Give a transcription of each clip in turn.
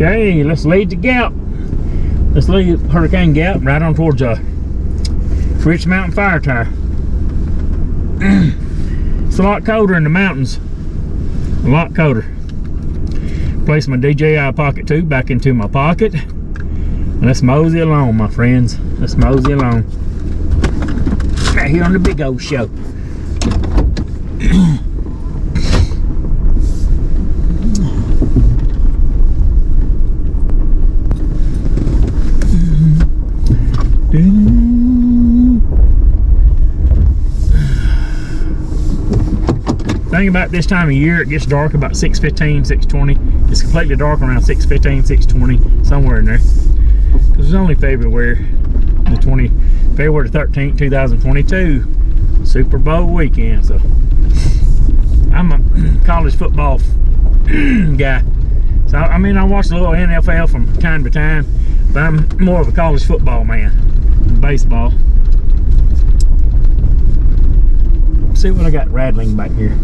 Okay, let's lead the gap. Let's lead Hurricane Gap right on towards Rich Mountain Fire Tire. It's a lot colder in the mountains. A lot colder. Place my DJI Pocket 2 back into my pocket. And let's mosey along, my friends. Let's mosey along. Right here on the big old show. Thing about this time of year, it gets dark about 6:15, 6:20. It's completely dark around 6:15, 6:20, somewhere in there. Because it's only February the 13th, 2022, Super Bowl weekend. So I'm a college football guy. So I mean, I watch a little NFL from time to time, but I'm more of a college football man than baseball. Let's see what I got rattling back here.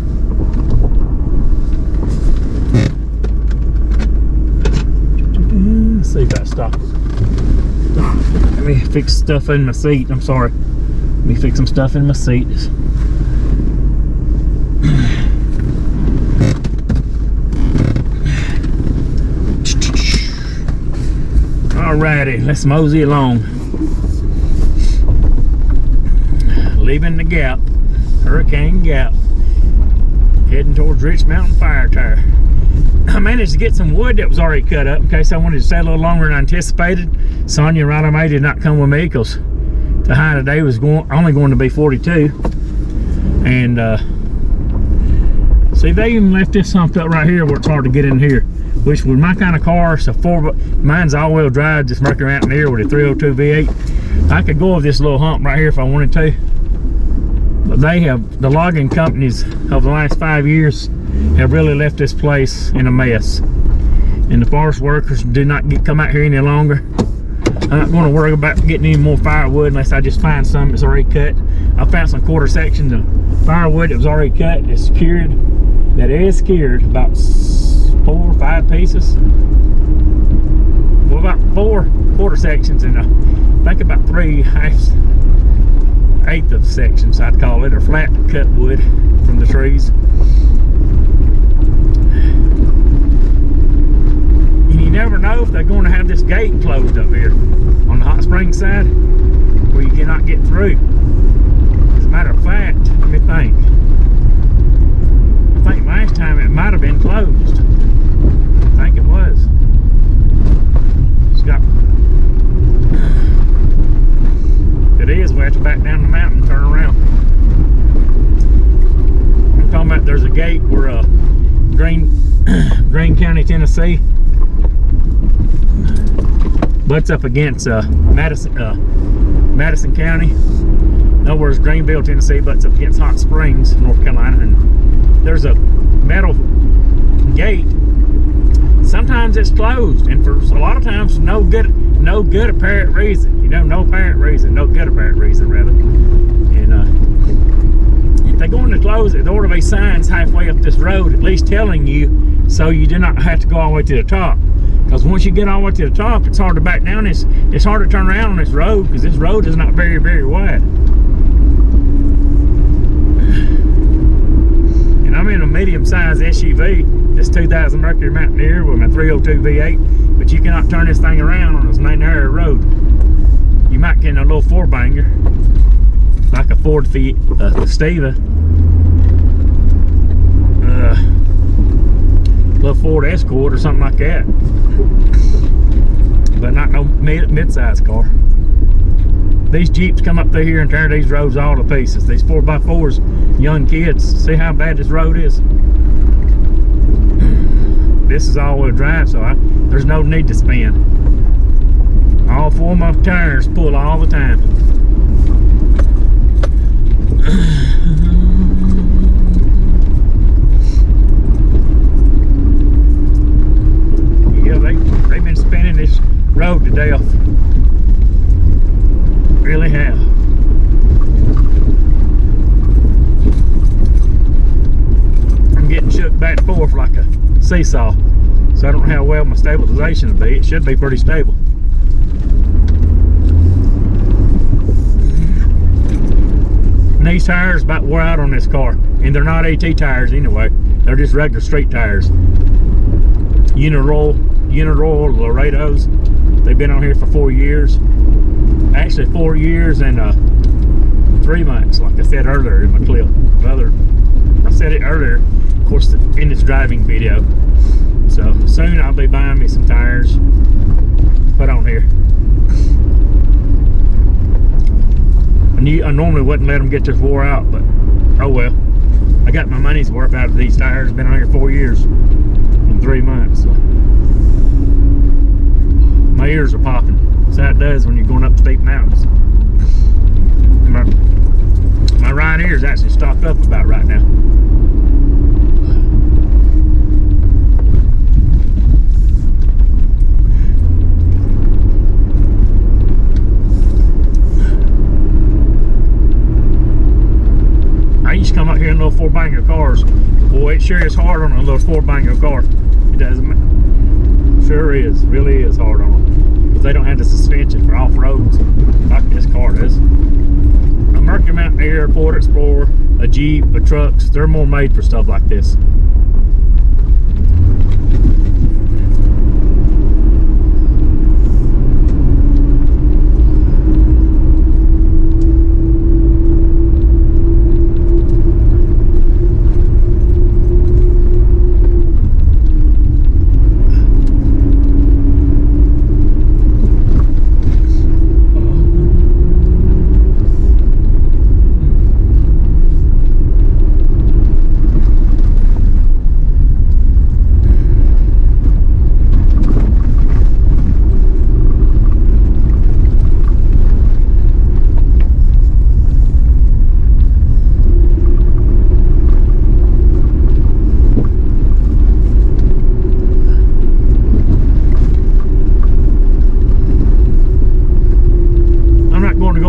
Let's see if I stop it. Let me fix stuff in my seat. I'm sorry. Let me fix some stuff in my seat. Alrighty, let's mosey along. Leaving the gap, Hurricane Gap, heading towards Rich Mountain Fire Tire. I managed to get some wood that was already cut up in case I wanted to stay a little longer than I anticipated. Sonia right away did not come with me because the high today was only going to be 42. And see, they even left this humped up right here where it's hard to get in here. Which with my kind of car, so mine's all-wheel drive, just Mercury Mountaineer with a 302 V8. I could go over this little hump right here if I wanted to. But they have, the logging companies over the last 5 years have really left this place in a mess. And the forest workers do not come out here any longer. I'm not going to worry about getting any more firewood unless I just find some that's already cut. I found some quarter sections of firewood that was already cut, it's cured. That is cured, about 4 or 5 pieces. Well, about 4 quarter sections and I think about 3/8 of sections, I'd call it, or flat cut wood from the trees. And you never know if they're going to have this gate closed up here on the Hot Springs side where you cannot get through. As a matter of fact, let me think. I think last time it might have been closed. I think it was. It's got. It is. We have to back down the mountain and turn around. I'm talking about there's a gate where Green County, Tennessee butts up against Madison County. Nowhere's Greeneville, Tennessee butts up against Hot Springs, North Carolina, and there's a metal gate. Sometimes it's closed, and for a lot of times no good apparent reason. You know, no apparent reason, no good apparent reason rather. And if they're going to close it, there ought to be signs halfway up this road at least telling you, so you do not have to go all the way to the top. Because once you get all the way to the top, it's hard to back down. It's hard to turn around on this road because this road is not very, very wide. And I'm in a medium-sized SUV. This 2000 Mercury Mountaineer with my 302 V8, but you cannot turn this thing around on this narrow road. You might get a little 4-banger, like a Ford Festiva, little Ford Escort or something like that, but not no mid-size car. These Jeeps come up through here and tear these roads all to pieces. These 4x4s, young kids, see how bad this road is. This is all-wheel drive, so there's no need to spin. All 4 of my tires pull all the time. Yeah, they've been spinning this road to death. Really have. I'm getting shook back and forth like a seesaw. So I don't know how well my stabilization will be. It should be pretty stable. And these tires about wore out on this car, and they're not AT tires anyway. They're just regular street tires. Uniroyal Laredos. They've been on here for 4 years. Actually 4 years and 3 months, like I said earlier in my clip. I said it earlier, of course, in this driving video. So soon I'll be buying me some tires, put on here. I normally wouldn't let them get this wore out, but oh well. I got my money's worth out of these tires. Been on here 4 years and 3 months. So. My ears are popping. That's how it does when you're going up steep mountains. My right ear is actually stopped up about right now. I used to come up here in little 4-banger cars. Boy, it sure is hard on a little 4-banger car. It doesn't. Sure is. Really is hard on them. Because they don't have the suspension for off-roads like this car does. A Mercury Mountain Air, Ford Explorer, a Jeep, a trucks, they're more made for stuff like this.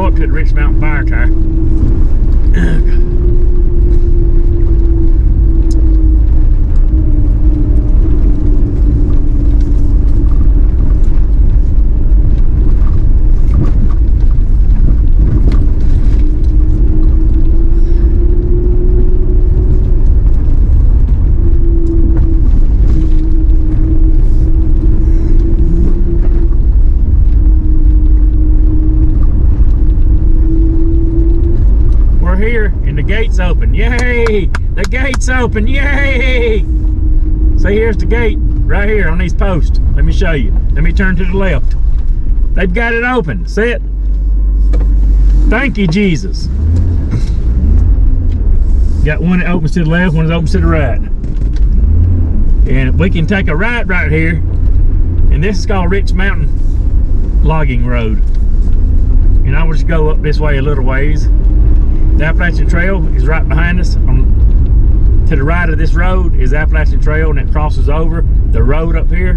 To the Rich Mountain Fire Tire. Here and the gate's open. Yay! The gate's open. Yay! So here's the gate right here on these posts. Let me show you. Let me turn to the left. They've got it open. See it? Thank you, Jesus. Got one that opens to the left, one that opens to the right. And we can take a right here. And this is called Rich Mountain Logging Road. And I will just go up this way a little ways. The Appalachian Trail is right behind us. To the right of this road is the Appalachian Trail, and it crosses over the road up here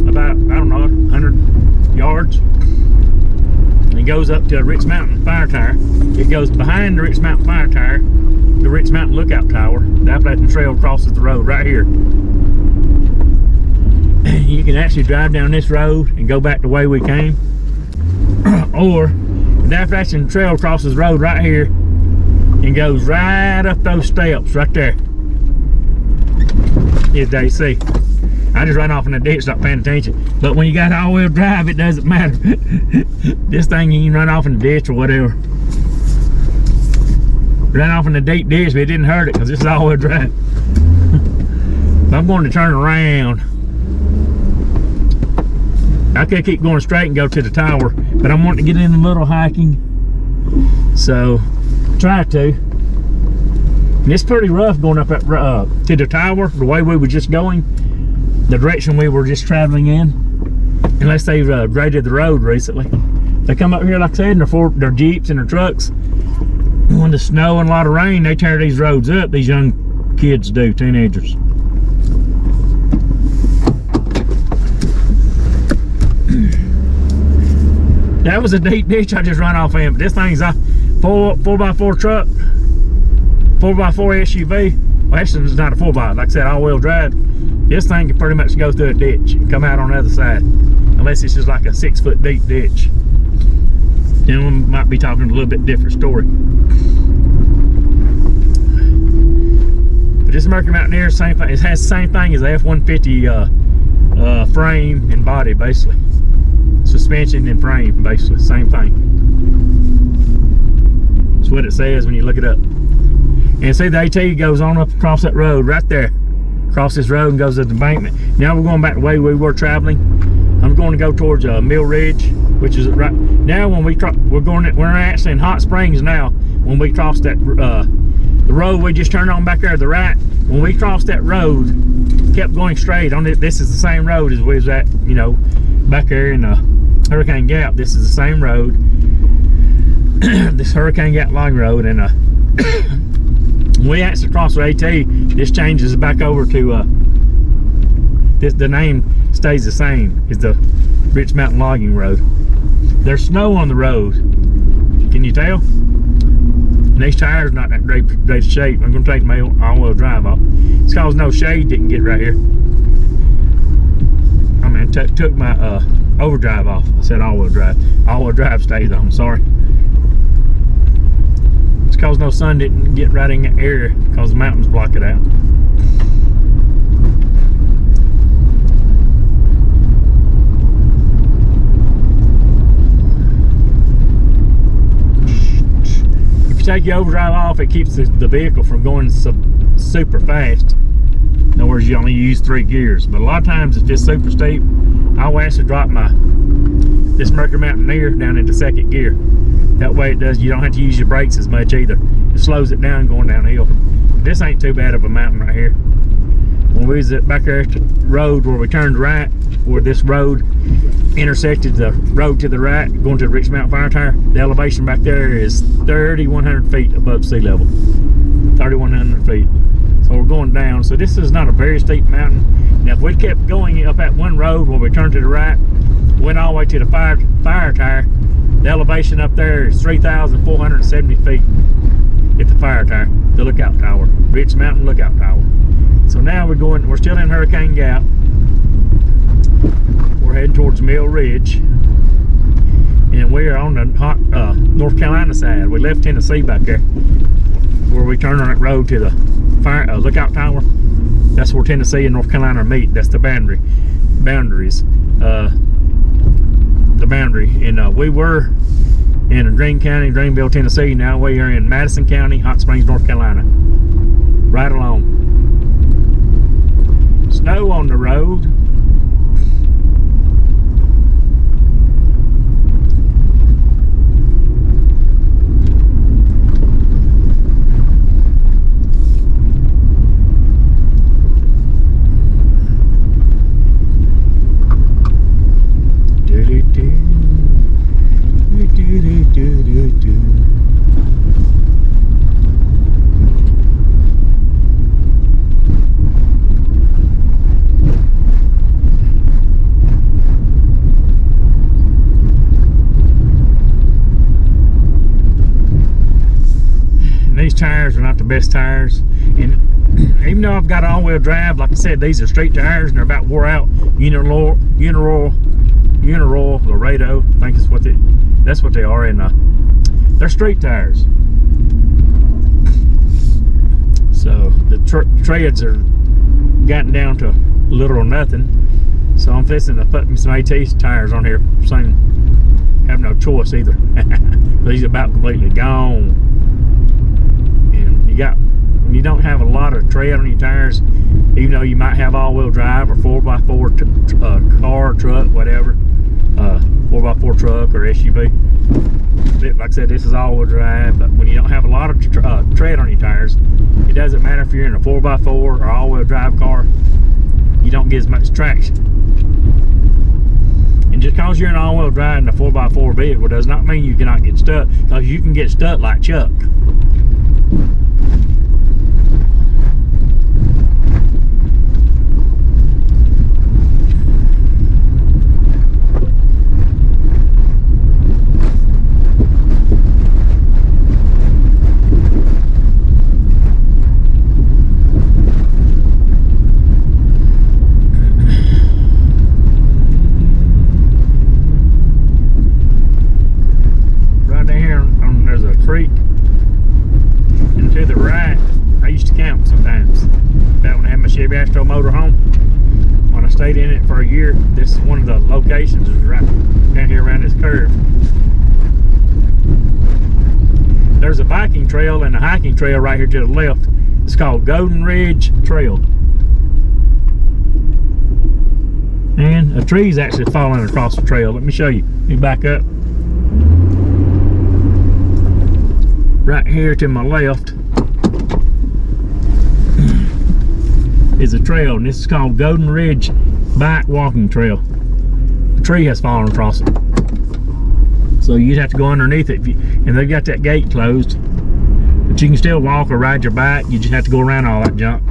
about, I don't know, 100 yards. And it goes up to a Rich Mountain Fire Tire. It goes behind the Rich Mountain Fire Tire, the Rich Mountain Lookout Tower. The Appalachian Trail crosses the road right here. You can actually drive down this road and go back the way we came. Or the Appalachian Trail crosses the road right here and goes right up those steps right there. As they see. I just ran off in the ditch, not paying attention. But when you got all-wheel drive, it doesn't matter. This thing, you can run off in the ditch or whatever. Ran off in the deep ditch, but it didn't hurt it because this is all-wheel drive. I'm going to turn around. I could keep going straight and go to the tower, but I'm wanting to get in a little hiking. So, try to. And it's pretty rough going up that, to the tower, the way we were just going, the direction we were just traveling in. Unless they've graded the road recently. They come up here, like I said, in their Jeeps and their trucks. When the snow and a lot of rain, they tear these roads up. These young kids do, teenagers. That was a deep ditch I just run off in, but this thing's a 4x4 truck, 4x4 SUV. Well, actually, it's not a 4x, like I said, all-wheel drive. This thing can pretty much go through a ditch and come out on the other side, unless it's just like a 6 foot deep ditch. Then we might be talking a little bit different story. But this Mercury Mountaineer, same thing. It has the same thing as the F-150 frame and body, basically. Suspension and frame, basically, same thing. That's what it says when you look it up. And see, the AT goes on up across that road right there. Across this road and goes to the embankment. Now we're going back the way we were traveling. I'm going to go towards Mill Ridge, which is right now. When we're actually in Hot Springs now. When we cross that the road we just turned on back there to the right, when we crossed that road, kept going straight on it. This is the same road as we was at, you know, back there in Hurricane Gap. This is the same road. This Hurricane Gap logging road, and when we actually cross the AT, this changes back over to the name stays the same as the Rich Mountain Logging Road. There's snow on the road. Can you tell? And these tires not that great shape. I'm going to take my all-wheel drive off. It's cause no shade didn't get right here. I mean, took my overdrive off. I said all-wheel drive. All-wheel drive stays on. Sorry. It's cause no sun didn't get right in the area because the mountains block it out. If you take your overdrive off, it keeps the vehicle from going super fast. In other words, you only use 3 gears. But a lot of times, if it's super steep, I'll actually drop this Mercury Mountaineer down into 2nd gear. That way you don't have to use your brakes as much either. It slows it down going downhill. This ain't too bad of a mountain right here. When we was back there at the road where we turned right, where this road intersected the road to the right, going to the Rich Mountain Fire Tire, the elevation back there is 3,100 feet above sea level. 3,100 feet. So we're going down. So this is not a very steep mountain. Now if we kept going up that one road where we turned to the right, went all the way to the fire tire, the elevation up there is 3,470 feet at the fire tire, the lookout tower, Rich Mountain Lookout Tower. So now we're still in Hurricane Gap. We're heading towards Mill Ridge, and we are on the North Carolina side. We left Tennessee back there, where we turn on that road to the fire lookout tower. That's where Tennessee and North Carolina meet. That's the boundaries. The boundary, and we were in Greene County, Greeneville, Tennessee. Now we are in Madison County, Hot Springs, North Carolina. Right along. Snow on the road. These tires are not the best tires, and even though I've got all-wheel drive, like I said, these are street tires and they're about wore out. Uniroyal Laredo, I think that's what they are, and they're street tires. So the treads are gotten down to little or nothing. So I'm fixing to put some AT tires on here. Saying have no choice either. These are about completely gone. When you don't have a lot of tread on your tires, even though you might have all-wheel drive or 4x4 car, truck, whatever, 4x4 truck or SUV. Like I said, this is all-wheel drive, but when you don't have a lot of tread on your tires, it doesn't matter if you're in a 4x4 or all-wheel drive car, you don't get as much traction. And just because you're in all-wheel drive in a 4x4 vehicle does not mean you cannot get stuck, because you can get stuck like Chuck. camp sometimes. Back when I had my Chevy Astro motorhome, when I stayed in it for a year, this is one of the locations, is right down here around this curve. There's a biking trail and a hiking trail right here to the left. It's called Golden Ridge Trail. And a tree's actually falling across the trail. Let me show you. Let me back up. Right here to my left is a trail, and this is called Golden Ridge Bike Walking Trail. A tree has fallen across it, so you'd have to go underneath it. And they've got that gate closed, but you can still walk or ride your bike. You just have to go around all that junk.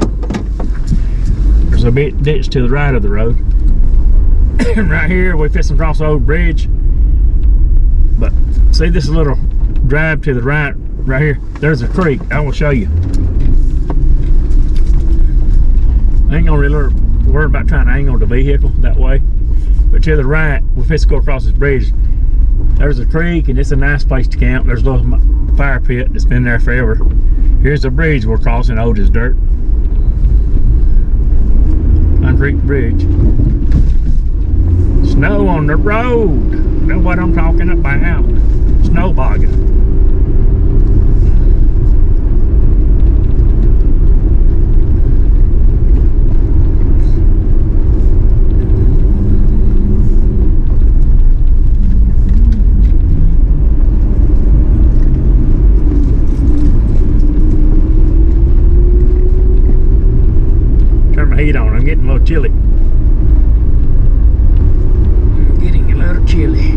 There's a bit ditch to the right of the road. Right here we're fixing to cross the old bridge, but see this little drive to the right here, there's a creek. I will show you. I ain't gonna really worry about trying to angle the vehicle that way, but to the right we're fixing to go across this bridge. There's a creek, and it's a nice place to camp. There's a little fire pit that's been there forever. Here's the bridge we're crossing, old as dirt. Concrete bridge. Snow on the road. Know what I'm talking about. Snow bogging. Turn my heat on. I'm getting a little chilly. Chilly.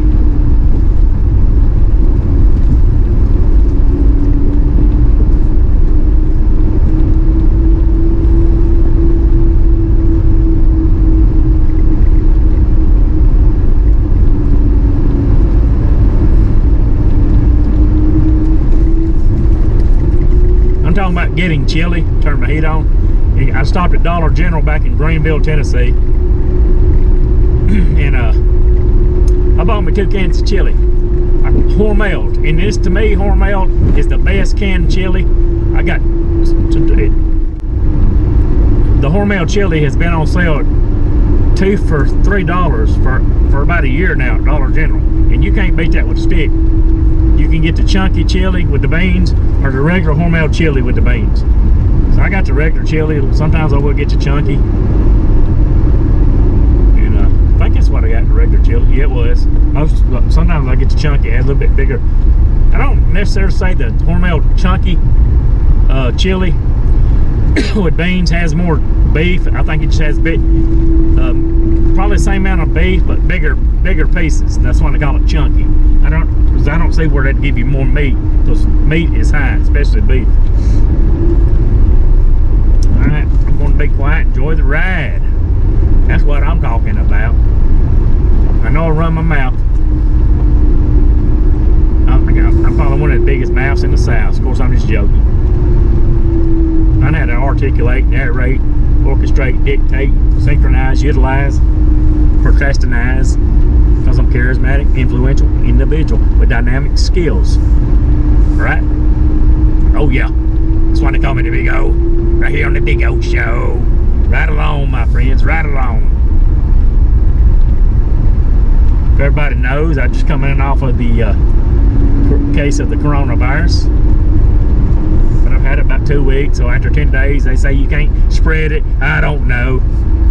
I'm talking about getting chilly. Turn my heat on. I stopped at Dollar General back in Greeneville, Tennessee, and I bought me 2 cans of chili, Hormel, and this, to me, Hormel is the best canned chili. I got the Hormel chili has been on sale at 2 for $3 for about a year now at Dollar General, and you can't beat that with a stick. You can get the chunky chili with the beans or the regular Hormel chili with the beans. So I got the regular chili. Sometimes I will get the chunky. I think that's what I got in the regular chili. Yeah, it was. Sometimes I get the chunky, it has a little bit bigger. I don't necessarily say the Hormel chunky chili with beans has more beef. I think it just has probably the same amount of beef, but bigger pieces. That's why they call it chunky. I don't see where they'd give you more meat, because meat is high, especially beef. All right, I'm going to be quiet. Enjoy the ride. That's what I'm talking about. I know I run my mouth. I'm probably one of the biggest mouths in the South. Of course, I'm just joking. I know how to articulate, narrate, orchestrate, dictate, synchronize, utilize, procrastinize, because I'm charismatic, influential individual with dynamic skills. Right? Oh yeah. That's why they call me the Big O. Right here on the Big O Show. Right along, my friends, right along. If everybody knows, I just come in off of the case of the coronavirus. But I've had it about 2 weeks, so after 10 days, they say you can't spread it. I don't know.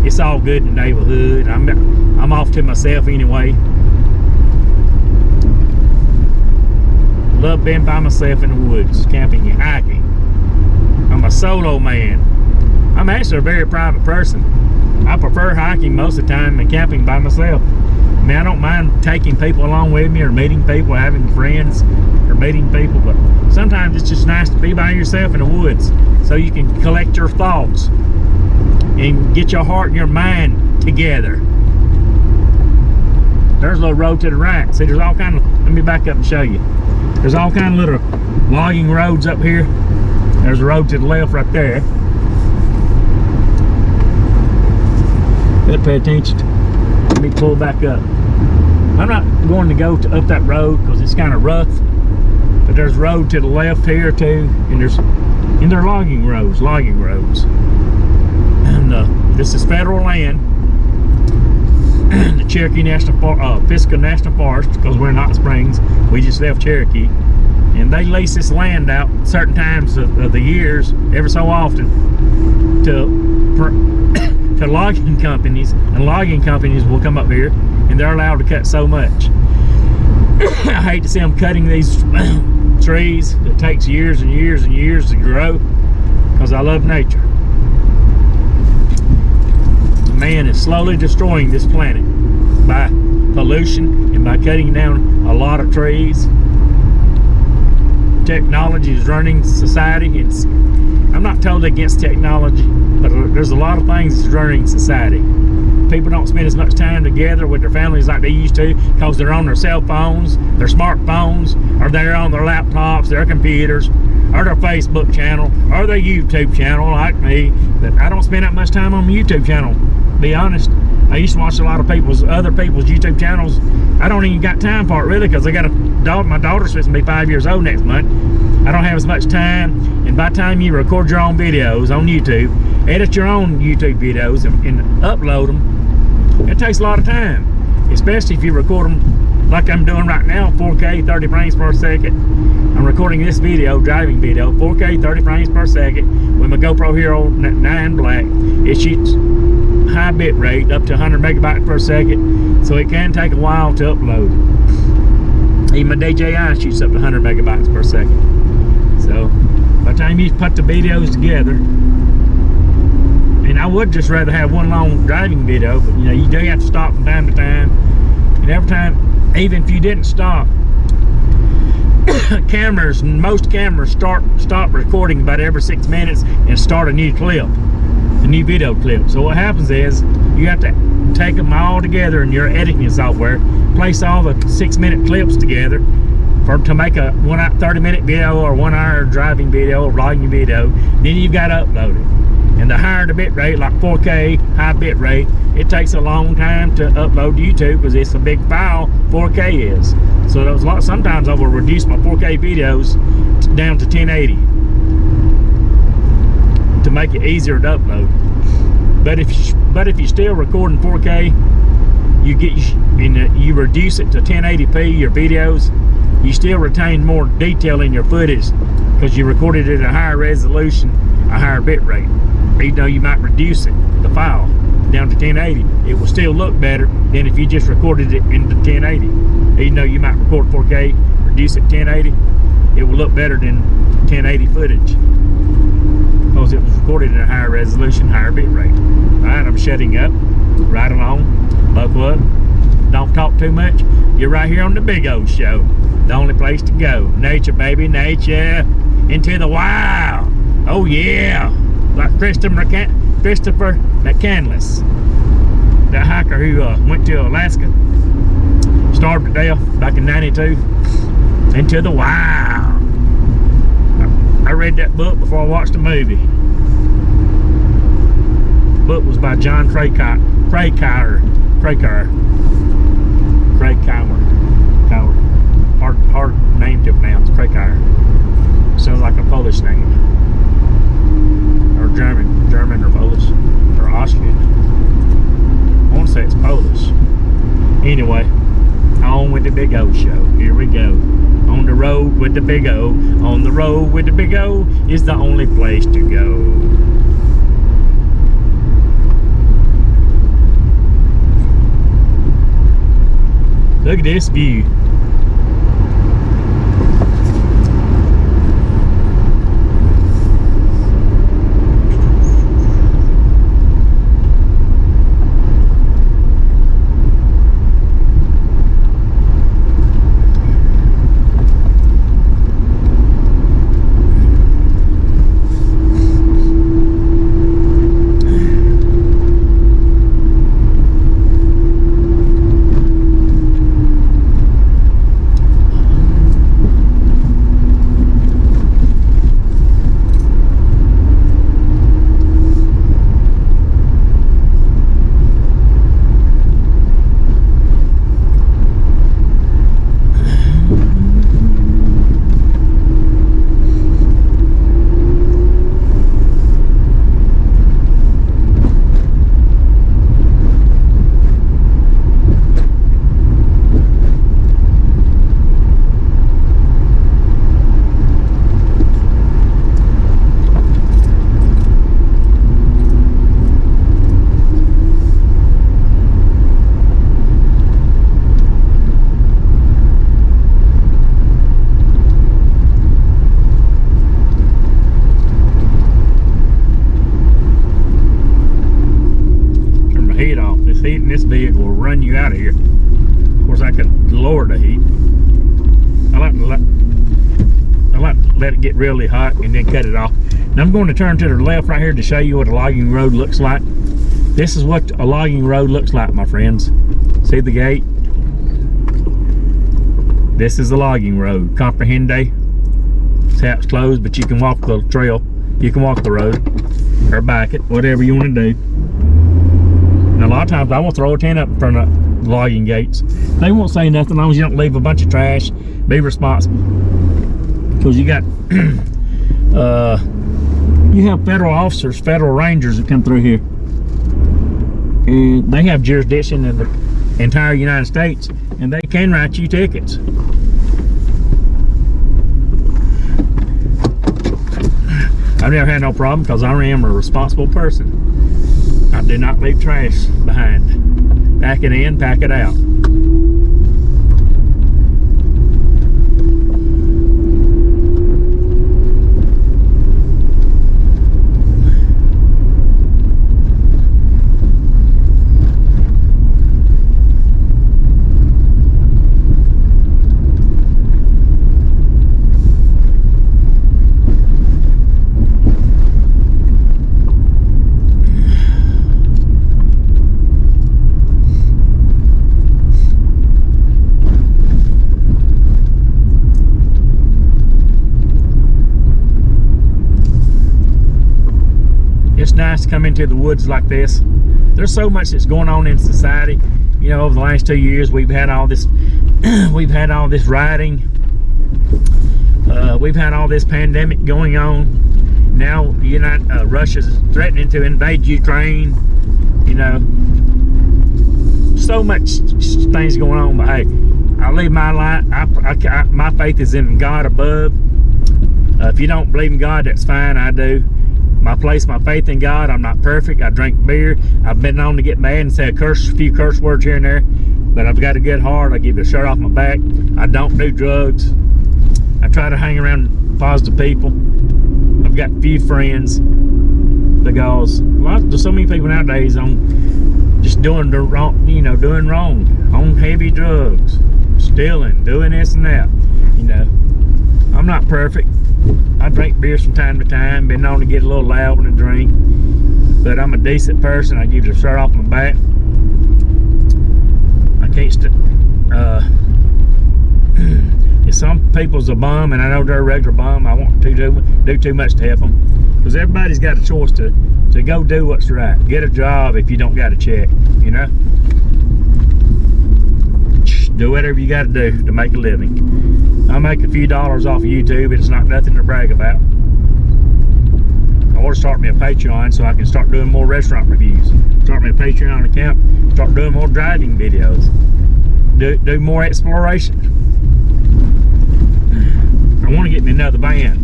It's all good in the neighborhood. I'm off to myself anyway. Love being by myself in the woods, camping and hiking. I'm a solo man. I'm actually a very private person. I prefer hiking most of the time and camping by myself. I mean, I don't mind taking people along with me or meeting people, having friends or meeting people, but sometimes it's just nice to be by yourself in the woods so you can collect your thoughts and get your heart and your mind together. There's a little road to the right. See, there's all kind of, let me back up and show you. There's all kind of little logging roads up here. There's a road to the left right there. Better pay attention. Let me pull back up. I'm not going to go up that road because it's kind of rough. But there's road to the left here too, and they're logging roads. And this is federal land. The Cherokee National Park, Pisgah National Forest, because we're in Hot Springs. We just left Cherokee, and they lease this land out certain times of the years, every so often, to logging companies, and logging companies will come up here, and they're allowed to cut so much. I hate to see them cutting these trees. It takes years and years and years to grow, because I love nature. Man is slowly destroying this planet by pollution and by cutting down a lot of trees. Technology is running society. I'm not totally against technology, but there's a lot of things that's running society. People don't spend as much time together with their families like they used to, because they're on their cell phones, their smartphones, or they're on their laptops, their computers, or their Facebook channel, or their YouTube channel like me. But I don't spend that much time on my YouTube channel, to be honest. I used to watch a lot of other people's YouTube channels. I don't even got time for it really, because I got a dog. My daughter's supposed to be 5 years old next month. I don't have as much time, and by the time you record your own videos on YouTube, edit your own YouTube videos and upload them, it takes a lot of time, especially if you record them like I'm doing right now, 4K 30 frames per second. I'm recording this video, driving video, 4K 30 frames per second with my GoPro Hero 9 Black. It shoots high bit rate up to 100 megabytes per second, so it can take a while to upload. Even my DJI shoots up to 100 megabytes per second. So by the time you put the videos together, and I would just rather have one long driving video, but you know, you do have to stop from time to time. And every time, even if you didn't stop, most cameras stop recording about every 6 minutes and start a new clip, a new video clip. So what happens is you have to take them all together in your editing software, place all the 6-minute clips together to make a 30-minute video or 1 hour driving video or vlogging video. Then you've got to upload it. And the higher the bit rate, like 4K high bit rate, it takes a long time to upload to YouTube, because it's a big file. 4K is. So there was sometimes I will reduce my 4K videos down to 1080 to make it easier to upload. But if you're still recording 4K, you reduce it to 1080p, your videos, you still retain more detail in your footage, because you recorded it at a higher resolution, a higher bit rate. Even though you might reduce it, the file, down to 1080, it will still look better than if you just recorded it into 1080. Even though you might record 4K, reduce it to 1080, it will look better than 1080 footage, because it was recorded at a higher resolution, higher bit rate. Alright, I'm shutting up. Right along. Buckle up. Don't talk too much. You're right here on the Big O Show. The only place to go. Nature, baby, nature. Into the wild. Oh yeah. Like Christopher McCandless, that hiker who went to Alaska, starved to death back in '92. Into the wild. I read that book before I watched the movie. The book was by John Krakauer. Hard name to pronounce. Krakauer. Sounds like a Polish name. Or German or Polish or Austrian. I want to say it's Polish. Anyway, on with the Big O Show. Here we go. On the road with the Big O. On the road with the Big O is the only place to go. Look at this view. heat in this vehicle will run you out of here. Of course, I could lower the heat. I like to let it get really hot and then cut it off. Now I'm going to turn to the left right here to show you what a logging road looks like. This is what a logging road looks like, my friends. See the gate? This is the logging road. Comprehende? It's how it's closed, but you can walk the trail. You can walk the road or back it, whatever you want to do. And a lot of times I will throw a tent up in front of the logging gates. They won't say nothing as long as you don't leave a bunch of trash. Be responsible. Because you got you have federal officers, federal rangers that come through here, and they have jurisdiction in the entire United States, and they can write you tickets. I've never had no problem because I am a responsible person. I do not leave trash behind. Pack it in, pack it out. It's nice to come into the woods like this. There's so much that's going on in society. You know, over the last 2 years, we've had all this, we've had all this rioting. We've had all this pandemic going on. Now, Russia's threatening to invade Ukraine. You know, so much things going on. But hey, I live my life. My faith is in God above. If you don't believe in God, that's fine. I do. I place my faith in God. I'm not perfect. I drink beer. I've been known to get mad and say a few curse words here and there, but I've got a good heart. I give the shirt off my back. I don't do drugs. I try to hang around positive people. I've got few friends because there's so many people nowadays on just doing the wrong, doing wrong, on heavy drugs, stealing, doing this and that. You know, I'm not perfect. I drink beers from time to time, been known to get a little loud when I drink, but I'm a decent person. I give the shirt off my back. I can't if some people's a bum, and I know they're a regular bum, I won't do too much to help them, because everybody's got a choice to go do what's right. Get a job if you don't got a check, you know. Do whatever you got to do to make a living. I make a few dollars off of YouTube. It's not nothing to brag about. I ought to start me a Patreon so I can start doing more restaurant reviews. Start me a Patreon account. Start doing more driving videos. Do more exploration. I want to get me another van.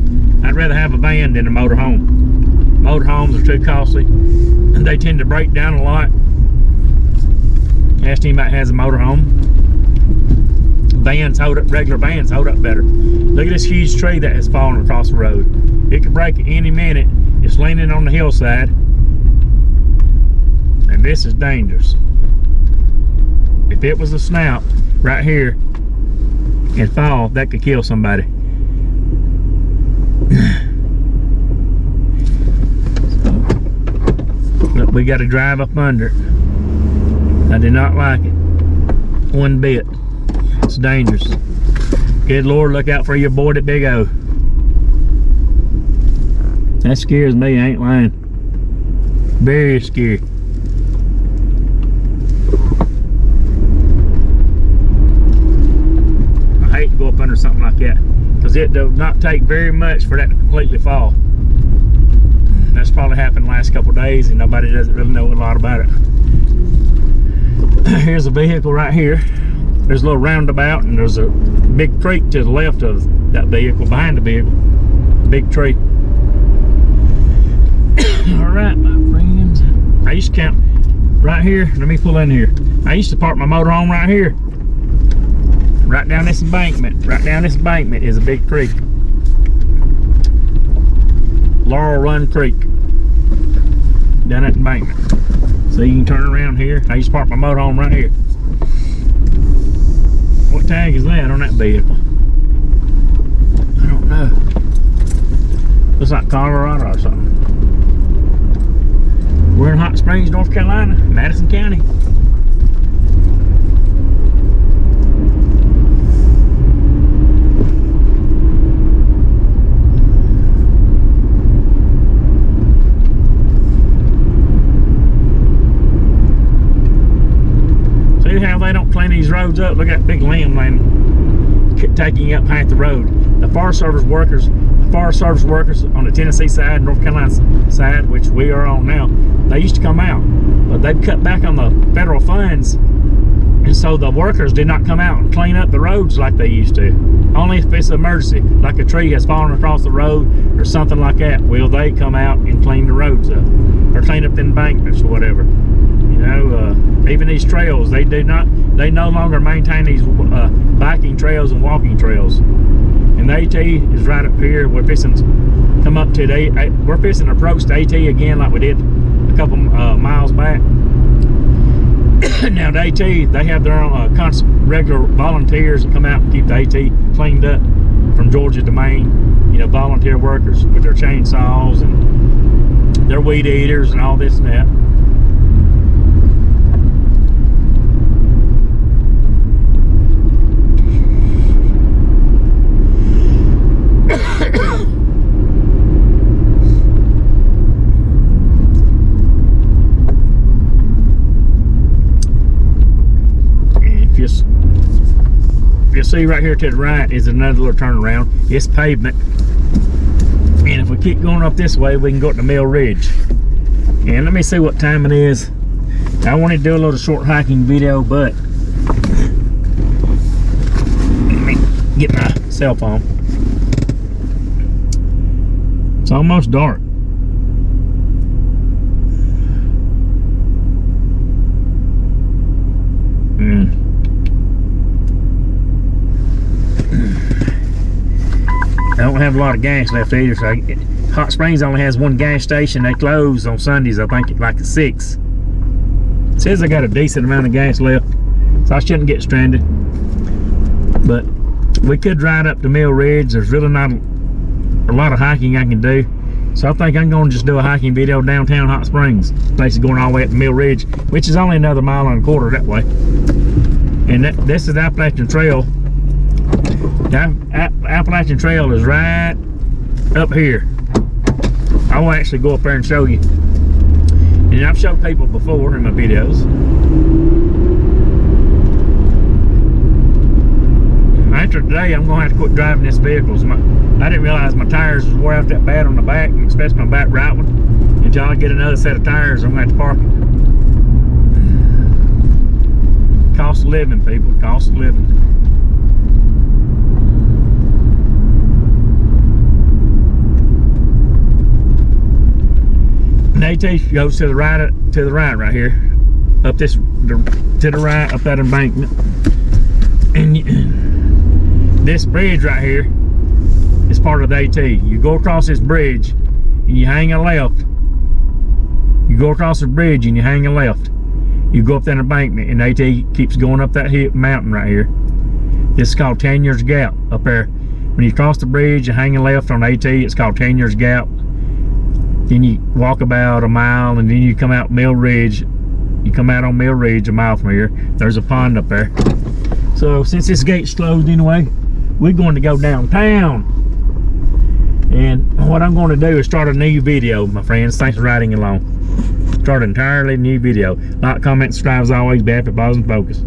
I'd rather have a van than a motorhome. Motorhomes are too costly, and they tend to break down a lot. Ask anybody that has a motorhome. Vans hold up, regular vans hold up better. Look at this huge tree that has fallen across the road. It could break at any minute. It's leaning on the hillside, and this is dangerous. If it was a snout right here and fall, that could kill somebody. Look, we got to drive up under it. I do not like it one bit. It's dangerous. Good Lord, look out for your boy at Big O. That scares me, I ain't lying. Very scary. I hate to go up under something like that, because it does not take very much for that to completely fall. That's probably happened the last couple of days, and nobody doesn't really know a lot about it. Here's a vehicle right here. There's a little roundabout, and there's a big creek to the left of that vehicle, behind the vehicle. Big tree. All right, my friends. I used to camp right here. Let me pull in here. I used to park my motorhome right here. Right down this embankment. Right down this embankment is a big creek. Laurel Run Creek. Down that embankment. So you can turn around here. I used to park my motorhome right here. What tag is that on that vehicle? I don't know. Looks like Colorado or something. We're in Hot Springs, North Carolina, Madison County. See how they don't clean these roads up? Look at that big limb laying, taking up half the road. The Forest Service workers on the Tennessee side, North Carolina side, which we are on now, they used to come out, but they've cut back on the federal funds, and so the workers did not come out and clean up the roads like they used to. Only if it's an emergency, like a tree has fallen across the road or something like that, will they come out and clean the roads up or clean up the embankments or whatever. You know, even these trails, they no longer maintain these biking trails and walking trails. And the AT is right up here. We're fixing to come up to we're fixing to approach the AT again like we did a couple miles back. Now the AT, they have their own regular volunteers that come out and keep the AT cleaned up from Georgia to Maine. You know, volunteer workers with their chainsaws and their weed eaters and all this and that. You see right here to the right is another little turnaround. It's pavement, and if we keep going up this way, we can go up to Mill Ridge. And let me see what time it is. I wanted to do a little short hiking video, but let me get my cell phone. It's almost dark. I don't have a lot of gas left either, so Hot Springs only has one gas station. They close on Sundays, I think, like at 6. It says I got a decent amount of gas left, so I shouldn't get stranded. But we could ride up to Mill Ridge. There's really not a lot of hiking I can do, so I think I'm going to just do a hiking video downtown Hot Springs. Basically going all the way up to Mill Ridge, which is only another 1.25 miles that way. And this is the Appalachian Trail. The Appalachian Trail is right up here. I will actually go up there and show you. And I've showed people before in my videos. After today, I'm going to have to quit driving this vehicle. I didn't realize my tires was wore out that bad on the back, especially my back right one. Until I get another set of tires, I'm going to have to park it. Cost of living, people. Cost of living. And AT goes to the right right here, up this to the right up that embankment, and this bridge right here is part of the AT. You go across this bridge and you hang a left. You go across the bridge and you hang a left. You go up that embankment, and AT keeps going up that mountain right here. This is called Tanyard's Gap up there. When you cross the bridge and hang a left on AT, it's called Tanyard's Gap. Then you walk about a mile, and then you come out Mill Ridge. You come out on Mill Ridge a mile from here. There's a pond up there. So since this gate's closed anyway, we're going to go downtown. And what I'm going to do is start a new video, my friends. Thanks for riding along. Start an entirely new video. Like, comment, subscribe as always. Be happy, pause, and focus.